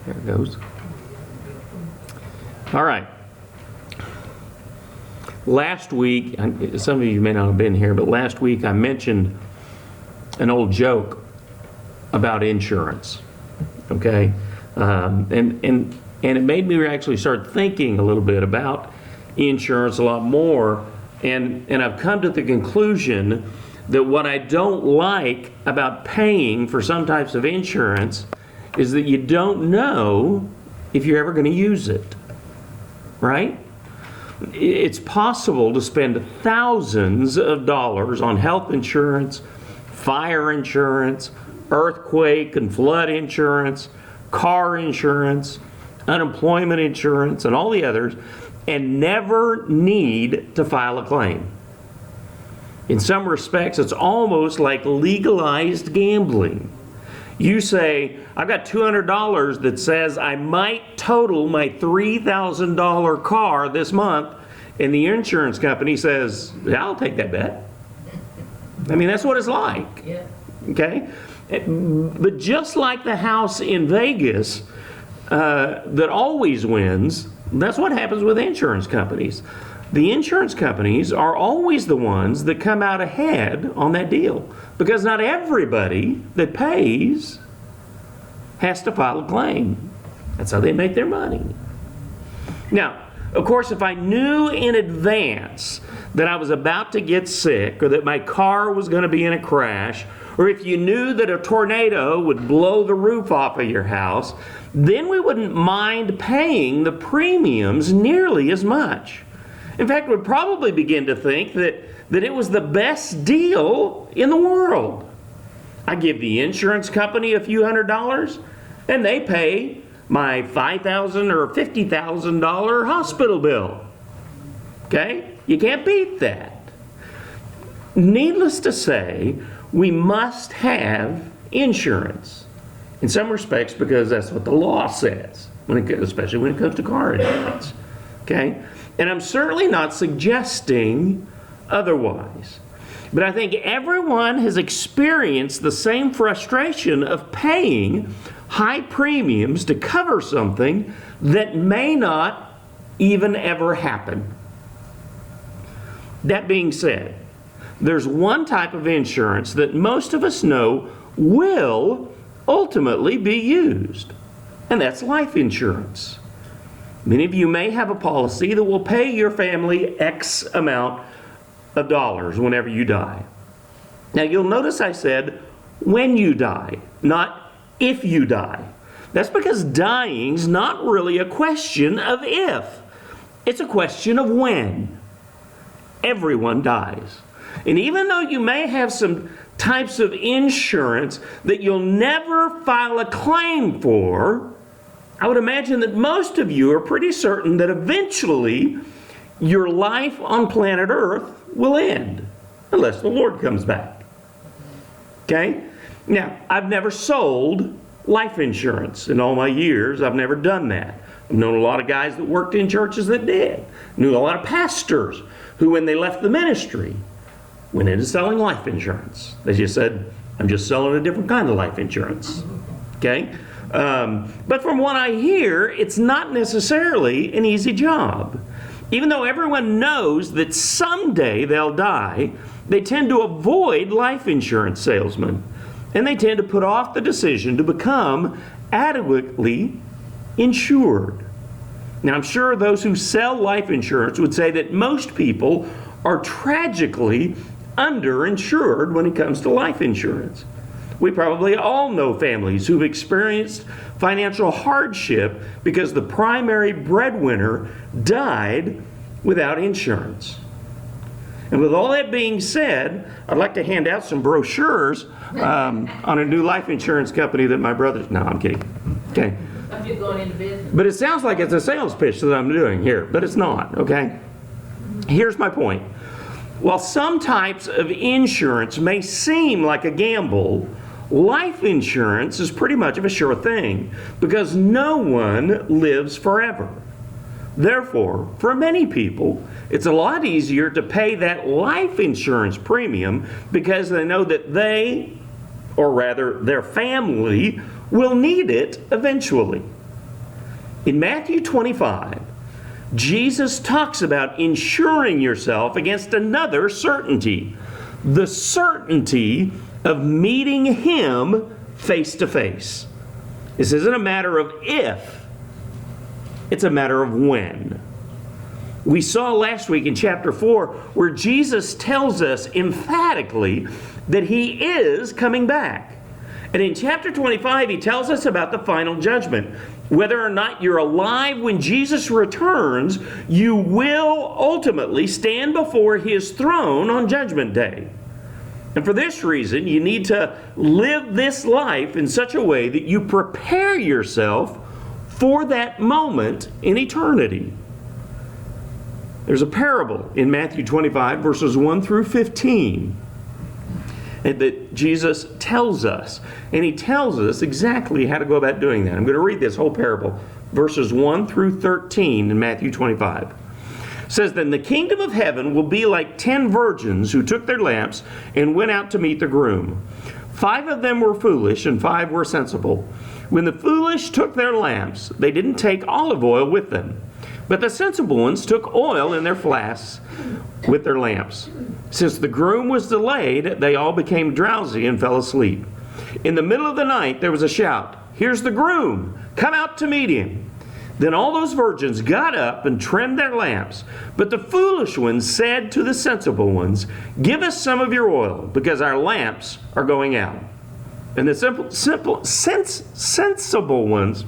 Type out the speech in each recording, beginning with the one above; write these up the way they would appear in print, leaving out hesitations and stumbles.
There it goes. All right. Last week, some of you may not have been here, but last week I mentioned an old joke about insurance. Okay? And it made me actually start thinking a little bit about insurance a lot more. And I've come to the conclusion that what I don't like about paying for some types of insurance is that you don't know if you're ever going to use it. Right? It's possible to spend thousands of dollars on health insurance, fire insurance, earthquake and flood insurance, car insurance, unemployment insurance, and all the others, and never need to file a claim. In some respects, it's almost like legalized gambling. You say, I've got $200 that says I might total my $3,000 car this month, and the insurance company says, yeah, I'll take that bet. I mean, that's what it's like. Yeah. Okay? But just like the house in Vegas that always wins, that's what happens with insurance companies. The insurance companies are always the ones that come out ahead on that deal, because not everybody that pays has to file a claim. That's how they make their money. Now, of course, if I knew in advance that I was about to get sick, or that my car was going to be in a crash, or if you knew that a tornado would blow the roof off of your house, then we wouldn't mind paying the premiums nearly as much. In fact, we'd probably begin to think that it was the best deal in the world. I give the insurance company a few $100s, and they pay my $5,000 or $50,000 hospital bill. Okay? You can't beat that. Needless to say, we must have insurance. In some respects, because that's what the law says, especially when it comes to car insurance. Okay? And I'm certainly not suggesting otherwise. But I think everyone has experienced the same frustration of paying high premiums to cover something that may not even ever happen. That being said, there's one type of insurance that most of us know will ultimately be used, and that's life insurance. Many of you may have a policy that will pay your family X amount of dollars whenever you die. Now you'll notice I said when you die, not if you die. That's because dying's not really a question of if. It's a question of when. Everyone dies. And even though you may have some types of insurance that you'll never file a claim for, I would imagine that most of you are pretty certain that eventually your life on planet Earth will end, unless the Lord comes back. Okay? Now, I've never sold life insurance in all my years. I've never done that. I've known a lot of guys that worked in churches that did. Knew a lot of pastors who, when they left the ministry, went into selling life insurance. They just said, I'm just selling a different kind of life insurance. Okay? But from what I hear, it's not necessarily an easy job. Even though everyone knows that someday they'll die, they tend to avoid life insurance salesmen. And they tend to put off the decision to become adequately insured. Now, I'm sure those who sell life insurance would say that most people are tragically underinsured when it comes to life insurance. We probably all know families who've experienced financial hardship because the primary breadwinner died without insurance. And with all that being said, I'd like to hand out some brochures on a new life insurance company that my brother... No, I'm kidding. Okay. I'm just going into business. But it sounds like it's a sales pitch that I'm doing here, but it's not, okay? Here's my point. While some types of insurance may seem like a gamble, life insurance is pretty much of a sure thing because no one lives forever. Therefore, for many people, it's a lot easier to pay that life insurance premium because they know that they, or rather their family, will need it eventually. In Matthew 25, Jesus talks about insuring yourself against another certainty, the certainty of meeting Him face to face. This isn't a matter of if, it's a matter of when. We saw last week in chapter 4 where Jesus tells us emphatically that He is coming back. And in chapter 25, He tells us about the final judgment. Whether or not you're alive when Jesus returns, you will ultimately stand before His throne on Judgment Day. And for this reason, you need to live this life in such a way that you prepare yourself for that moment in eternity. There's a parable in Matthew 25, verses 1 through 15, that Jesus tells us. And He tells us exactly how to go about doing that. I'm going to read this whole parable, verses 1 through 13 in Matthew 25. It says, "Then the kingdom of heaven will be like 10 virgins who took their lamps and went out to meet the groom. 5 of them were foolish and 5 were sensible. When the foolish took their lamps, they didn't take olive oil with them. But the sensible ones took oil in their flasks with their lamps. Since the groom was delayed, they all became drowsy and fell asleep. In the middle of the night, there was a shout, 'Here's the groom! Come out to meet him!' Then all those virgins got up and trimmed their lamps. But the foolish ones said to the sensible ones, 'Give us some of your oil, because our lamps are going out.' And the sensible ones,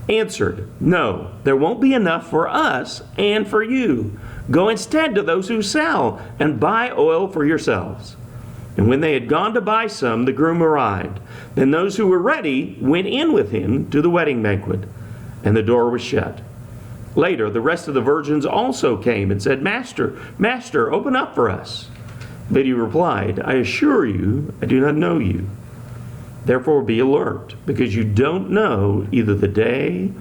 answered, 'No, there won't be enough for us and for you. Go instead to those who sell and buy oil for yourselves.' And when they had gone to buy some, the groom arrived. Then those who were ready went in with him to the wedding banquet, and the door was shut. Later, the rest of the virgins also came and said, 'Master, Master, open up for us.' But he replied, 'I assure you, I do not know you. Therefore be alert, because you don't know either the day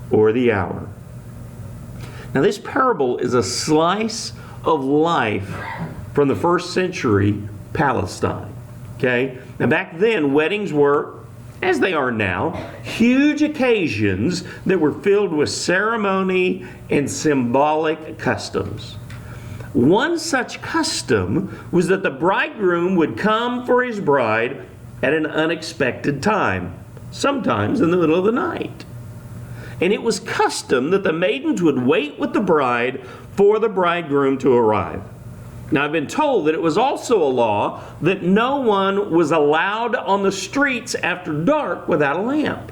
or the hour.'" Now this parable is a slice of life from the first century Palestine. Okay? Now back then, weddings were, as they are now, huge occasions that were filled with ceremony and symbolic customs. One such custom was that the bridegroom would come for his bride at an unexpected time, sometimes in the middle of the night. And it was custom that the maidens would wait with the bride for the bridegroom to arrive. Now, I've been told that it was also a law that no one was allowed on the streets after dark without a lamp.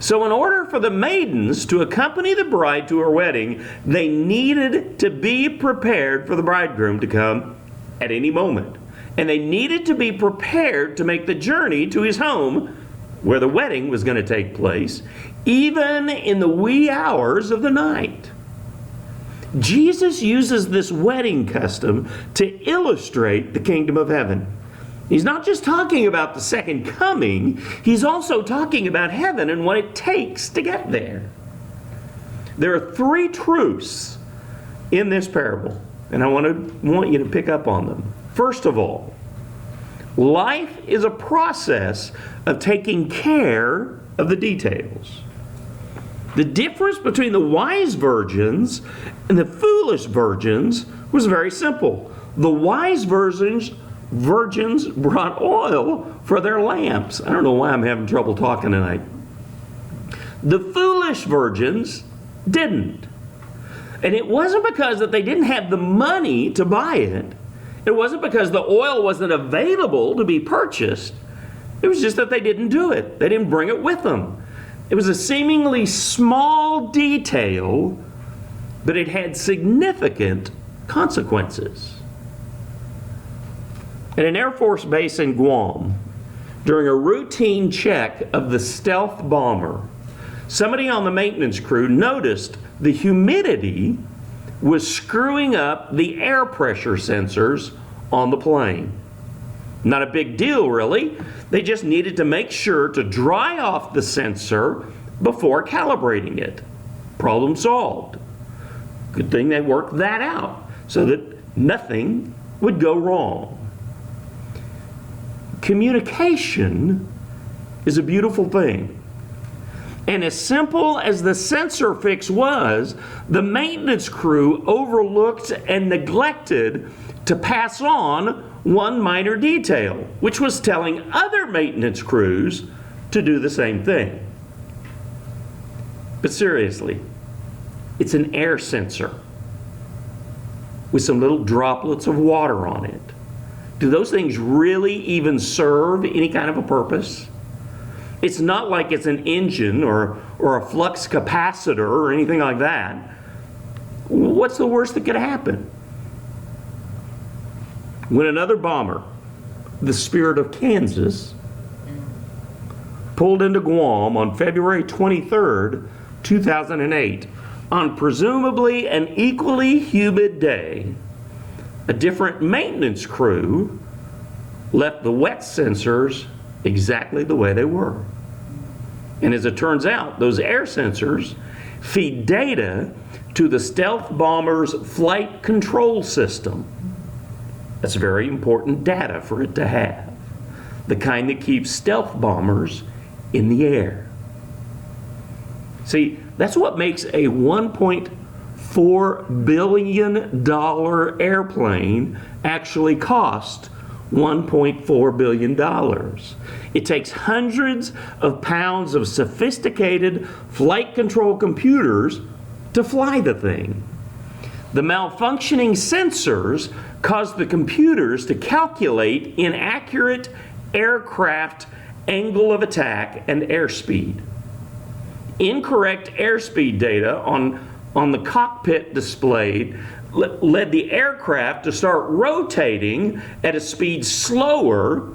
So in order for the maidens to accompany the bride to her wedding, they needed to be prepared for the bridegroom to come at any moment. And they needed to be prepared to make the journey to his home, where the wedding was going to take place, even in the wee hours of the night. Jesus uses this wedding custom to illustrate the kingdom of heaven. He's not just talking about the second coming, he's also talking about heaven and what it takes to get there. There are 3 truths in this parable, and I want you to pick up on them. First of all, life is a process of taking care of the details. The difference between the wise virgins and the foolish virgins was very simple. The wise virgins brought oil for their lamps. I don't know why I'm having trouble talking tonight. The foolish virgins didn't. And it wasn't because that they didn't have the money to buy it. It wasn't because the oil wasn't available to be purchased. It was just that they didn't do it. They didn't bring it with them. It was a seemingly small detail, but it had significant consequences. At an Air Force base in Guam, during a routine check of the stealth bomber, somebody on the maintenance crew noticed the humidity was screwing up the air pressure sensors on the plane. Not a big deal, really. They just needed to make sure to dry off the sensor before calibrating it. Problem solved. Good thing they worked that out so that nothing would go wrong. Communication is a beautiful thing. And as simple as the sensor fix was, the maintenance crew overlooked and neglected to pass on one minor detail, which was telling other maintenance crews to do the same thing. But seriously, it's an air sensor with some little droplets of water on it. Do those things really even serve any kind of a purpose? It's not like it's an engine or a flux capacitor or anything like that. What's the worst that could happen? When another bomber, the Spirit of Kansas, pulled into Guam on February 23rd, 2008, on presumably an equally humid day, a different maintenance crew left the wet sensors exactly the way they were. And as it turns out, those air sensors feed data to the stealth bomber's flight control system. That's very important data for it to have. The kind that keeps stealth bombers in the air. See, that's what makes a $1.4 billion airplane actually cost $1.4 billion. It takes hundreds of pounds of sophisticated flight control computers to fly the thing. The malfunctioning sensors cause the computers to calculate inaccurate aircraft angle of attack and airspeed. Incorrect airspeed data on the cockpit display led the aircraft to start rotating at a speed slower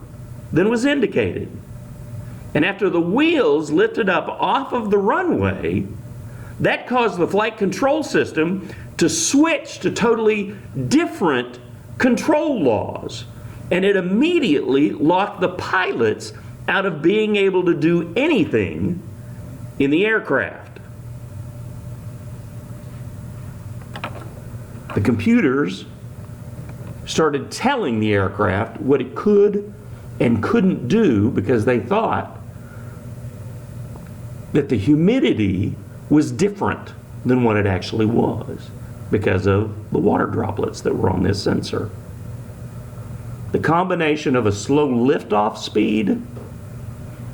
than was indicated. And after the wheels lifted up off of the runway, that caused the flight control system to switch to totally different control laws. And it immediately locked the pilots out of being able to do anything in the aircraft. The computers started telling the aircraft what it could and couldn't do because they thought that the humidity was different than what it actually was because of the water droplets that were on this sensor. The combination of a slow liftoff speed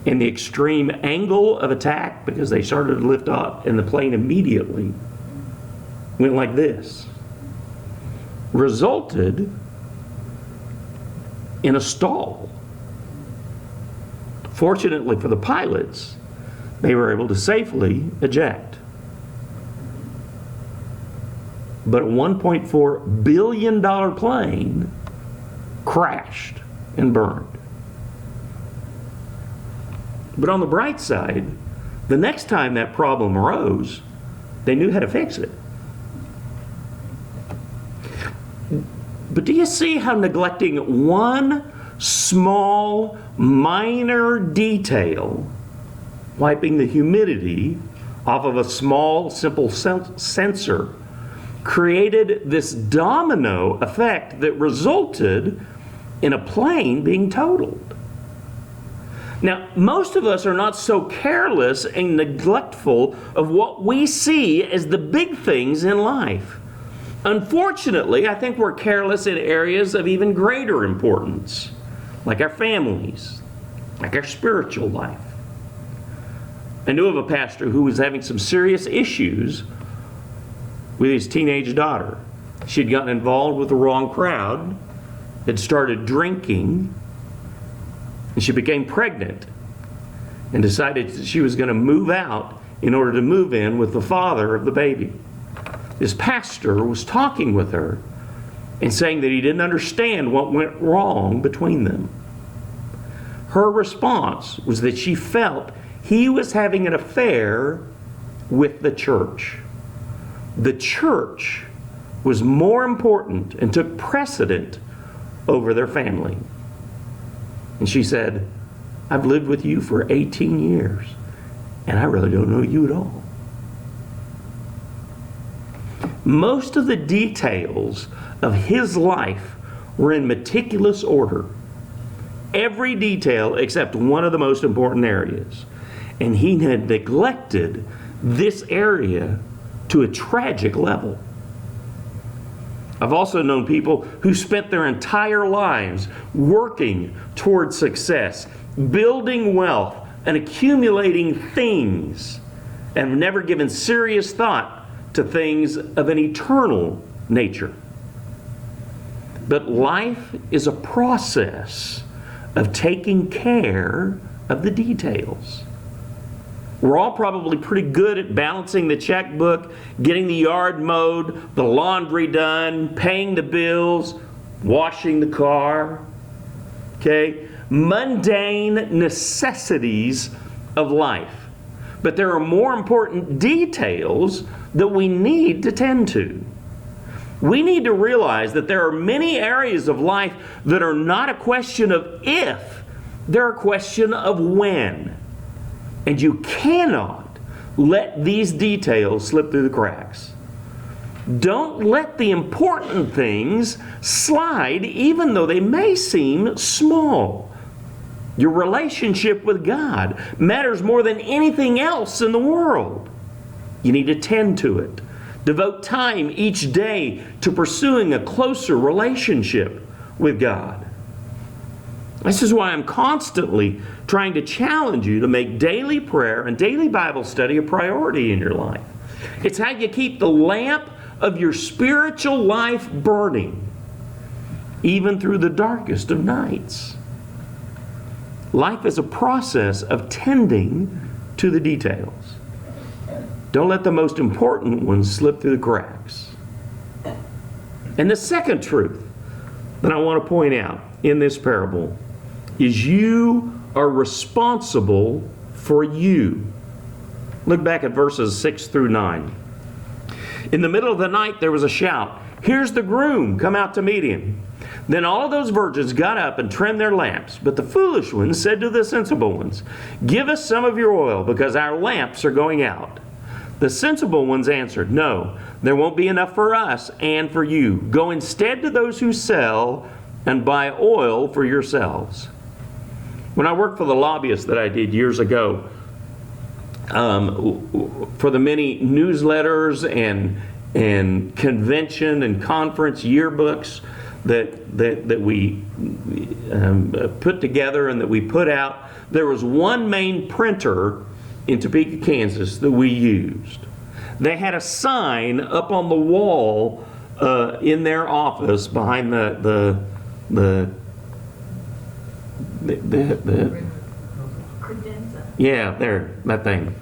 and the extreme angle of attack, because they started to lift off and the plane immediately went like this, resulted in a stall. Fortunately for the pilots, they were able to safely eject. But a $1.4 billion plane crashed and burned. But on the bright side, the next time that problem arose, they knew how to fix it. But do you see how neglecting one small, minor detail, wiping the humidity off of a small, simple sensor, created this domino effect that resulted in a plane being totaled? Now, most of us are not so careless and neglectful of what we see as the big things in life. Unfortunately, I think we're careless in areas of even greater importance, like our families, like our spiritual life. I knew of a pastor who was having some serious issues with his teenage daughter. She'd gotten involved with the wrong crowd, had started drinking, and she became pregnant and decided that she was going to move out in order to move in with the father of the baby. This pastor was talking with her and saying that he didn't understand what went wrong between them. Her response was that she felt he was having an affair with the church. The church was more important and took precedent over their family. And she said, "I've lived with you for 18 years, and I really don't know you at all." Most of the details of his life were in meticulous order. Every detail except one of the most important areas. And he had neglected this area to a tragic level. I've also known people who spent their entire lives working toward success, building wealth, and accumulating things, and have never given serious thought to things of an eternal nature. But life is a process of taking care of the details. We're all probably pretty good at balancing the checkbook, getting the yard mowed, the laundry done, paying the bills, washing the car. Okay? Mundane necessities of life. But there are more important details that we need to tend to. We need to realize that there are many areas of life that are not a question of if, they're a question of when. And you cannot let these details slip through the cracks. Don't let the important things slide, even though they may seem small. Your relationship with God matters more than anything else in the world. You need to tend to it. Devote time each day to pursuing a closer relationship with God. This is why I'm constantly trying to challenge you to make daily prayer and daily Bible study a priority in your life. It's how you keep the lamp of your spiritual life burning, even through the darkest of nights. Life is a process of tending to the details. Don't let the most important ones slip through the cracks. And the second truth that I want to point out in this parable is you are responsible for you. Look back at verses 6 through 9. In the middle of the night there was a shout, "Here's the groom, come out to meet him." Then all of those virgins got up and trimmed their lamps. But the foolish ones said to the sensible ones, "Give us some of your oil, because our lamps are going out." The sensible ones answered, "No, there won't be enough for us and for you. Go instead to those who sell and buy oil for yourselves." When I worked for the lobbyist that I did years ago, for the many newsletters and convention and conference yearbooks that we put together and that we put out, there was one main printer in Topeka, Kansas that we used. They had a sign up on the wall in their office behind the Credenza. yeah, there, that thing.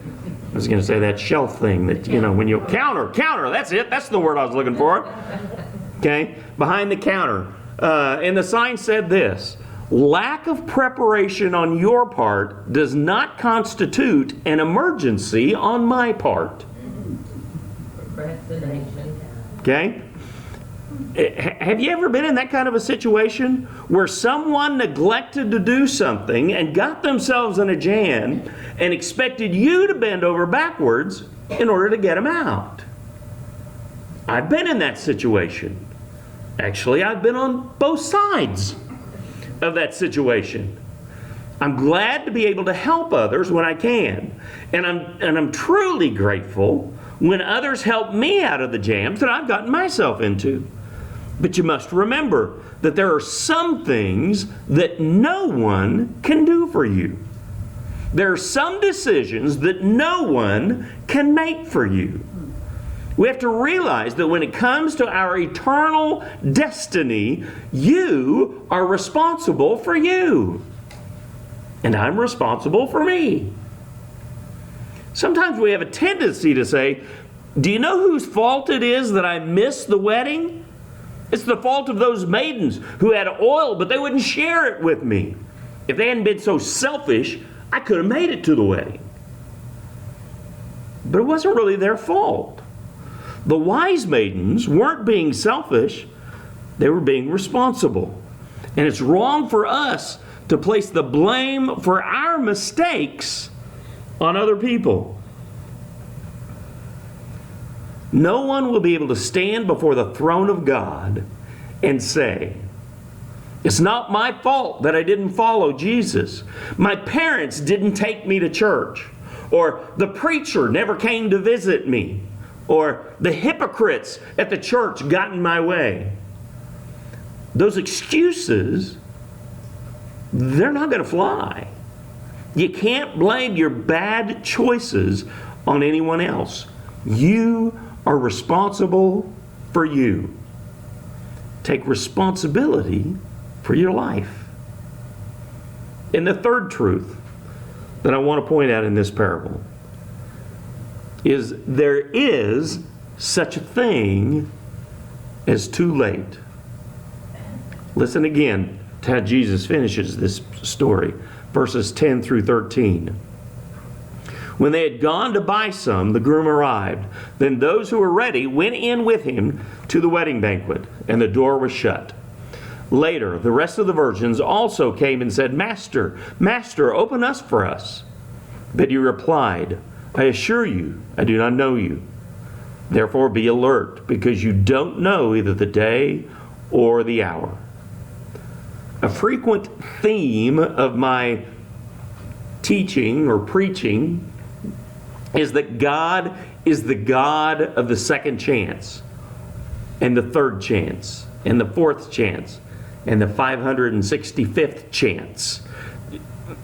I was going to say that shelf thing that, when you counter, that's it. That's the word I was looking for. Okay, behind the counter. And the sign said this: "Lack of preparation on your part does not constitute an emergency on my part." Procrastination. Okay? Have you ever been in that kind of a situation where someone neglected to do something and got themselves in a jam and expected you to bend over backwards in order to get them out? I've been in that situation. Actually, I've been on both sides of that situation. I'm glad to be able to help others when I can. And I'm truly grateful when others help me out of the jams that I've gotten myself into. But you must remember that there are some things that no one can do for you. There are some decisions that no one can make for you. We have to realize that when it comes to our eternal destiny, you are responsible for you. And I'm responsible for me. Sometimes we have a tendency to say, "Do you know whose fault it is that I missed the wedding? It's the fault of those maidens who had oil, but they wouldn't share it with me. If they hadn't been so selfish, I could have made it to the wedding." But it wasn't really their fault. The wise maidens weren't being selfish, they were being responsible. And it's wrong for us to place the blame for our mistakes on other people. No one will be able to stand before the throne of God and say, "It's not my fault that I didn't follow Jesus. My parents didn't take me to church." or the preacher never came to visit me, or the hypocrites at the church got in my way. Those excuses, they're not going to fly. You can't blame your bad choices on anyone else. You are responsible for you. Take responsibility for your life. And the third truth that I want to point out in this parable is there is such a thing as too late. Listen again to how Jesus finishes this story, verses 10 through 13. When they had gone to buy some, the groom arrived. Then those who were ready went in with him to the wedding banquet, and the door was shut. Later, the rest of the virgins also came and said, Master, Master, open us for us. But he replied, I assure you, I do not know you. Therefore be alert, because you don't know either the day or the hour. A frequent theme of my teaching or preaching is that God is the God of the second chance, and the third chance, and the fourth chance, and the 565th chance.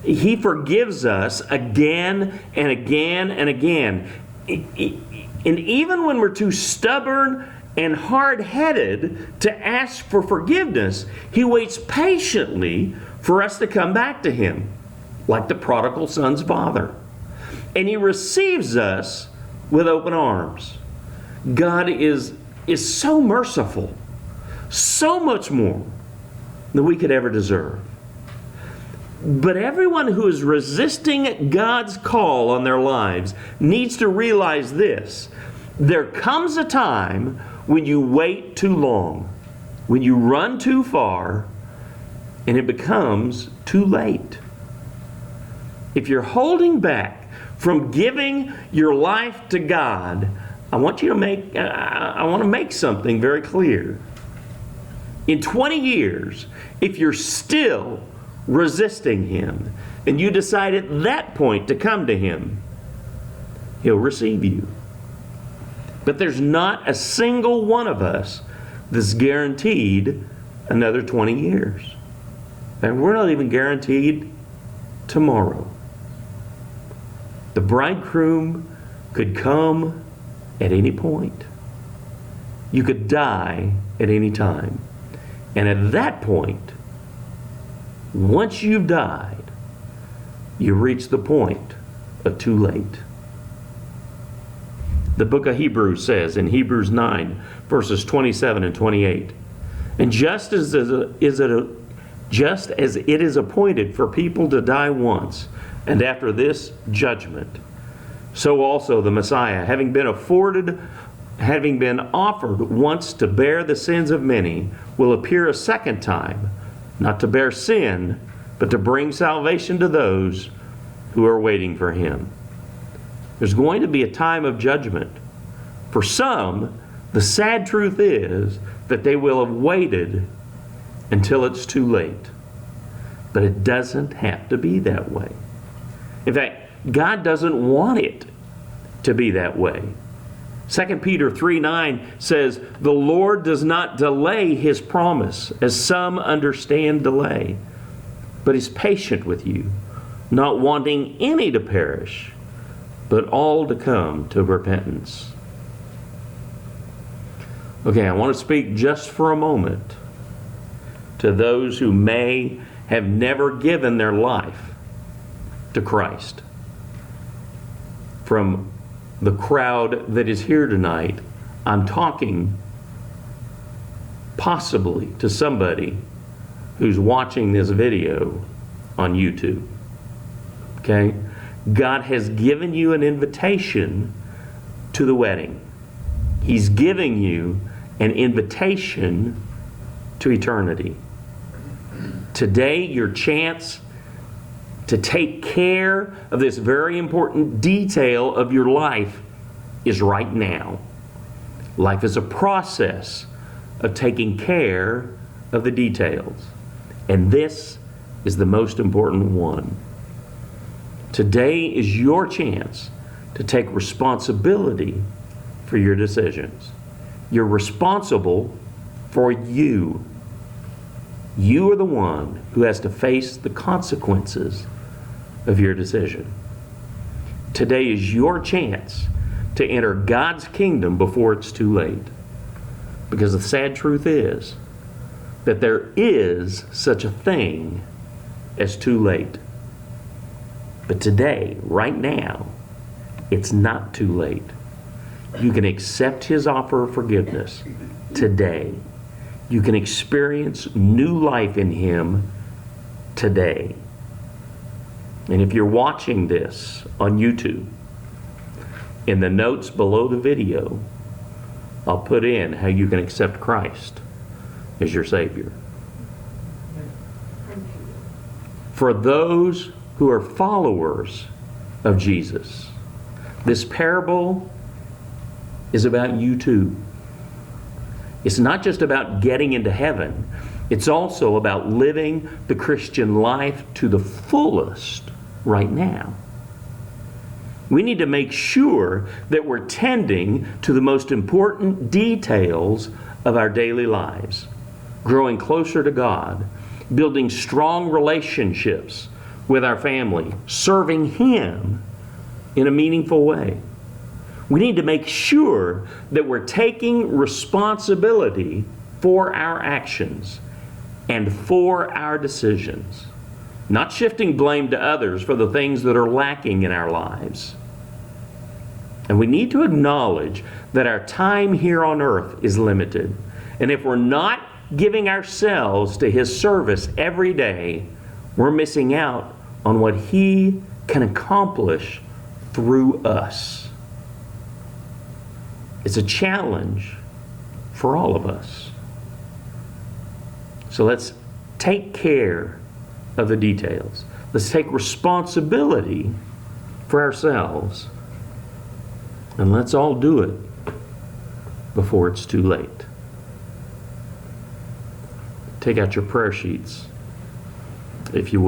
He forgives us again and again and again. And even when we're too stubborn and hard-headed to ask for forgiveness, He waits patiently for us to come back to Him, like the prodigal son's father. And He receives us with open arms. God is so merciful, so much more than we could ever deserve. But everyone who is resisting God's call on their lives needs to realize this. There comes a time when you wait too long, when you run too far, and it becomes too late. If you're holding back from giving your life to God, I want to make something very clear. In 20 years, if you're still resisting Him, and you decide at that point to come to Him, He'll receive you. But there's not a single one of us that's guaranteed another 20 years. And we're not even guaranteed tomorrow. The bridegroom could come at any point. You could die at any time. And at that point, once you've died, you reach the point of too late. The book of Hebrews says in Hebrews 9, verses 27 and 28, and just as it is appointed for people to die once, and after this, judgment, so also the Messiah, having been offered once to bear the sins of many, will appear a second time, not to bear sin, but to bring salvation to those who are waiting for Him. There's going to be a time of judgment. For some, the sad truth is that they will have waited until it's too late. But it doesn't have to be that way. In fact, God doesn't want it to be that way. 2 Peter 3:9 says, the Lord does not delay His promise, as some understand delay, but is patient with you, not wanting any to perish, but all to come to repentance. Okay, I want to speak just for a moment to those who may have never given their life to Christ. From the crowd that is here tonight, I'm talking possibly to somebody who's watching this video on YouTube. Okay? God has given you an invitation to the wedding. He's giving you an invitation to eternity. Today, your chance to take care of this very important detail of your life is right now. Life is a process of taking care of the details. And this is the most important one. Today is your chance to take responsibility for your decisions. You're responsible for you. You are the one who has to face the consequences of your decision. Today is your chance to enter God's kingdom before it's too late. Because the sad truth is that there is such a thing as too late. But today, right now, it's not too late. You can accept His offer of forgiveness today. You can experience new life in Him today. And if you're watching this on YouTube, in the notes below the video, I'll put in how you can accept Christ as your Savior. For those who are followers of Jesus, this parable is about you too. It's not just about getting into heaven. It's also about living the Christian life to the fullest right now. We need to make sure that we're tending to the most important details of our daily lives, growing closer to God, building strong relationships with our family, serving Him in a meaningful way. We need to make sure that we're taking responsibility for our actions and for our decisions, not shifting blame to others for the things that are lacking in our lives. And we need to acknowledge that our time here on earth is limited. And if we're not giving ourselves to His service every day, we're missing out on what He can accomplish through us. It's a challenge for all of us. So let's take care of the details. Let's take responsibility for ourselves. And let's all do it before it's too late. Take out your prayer sheets, if you will.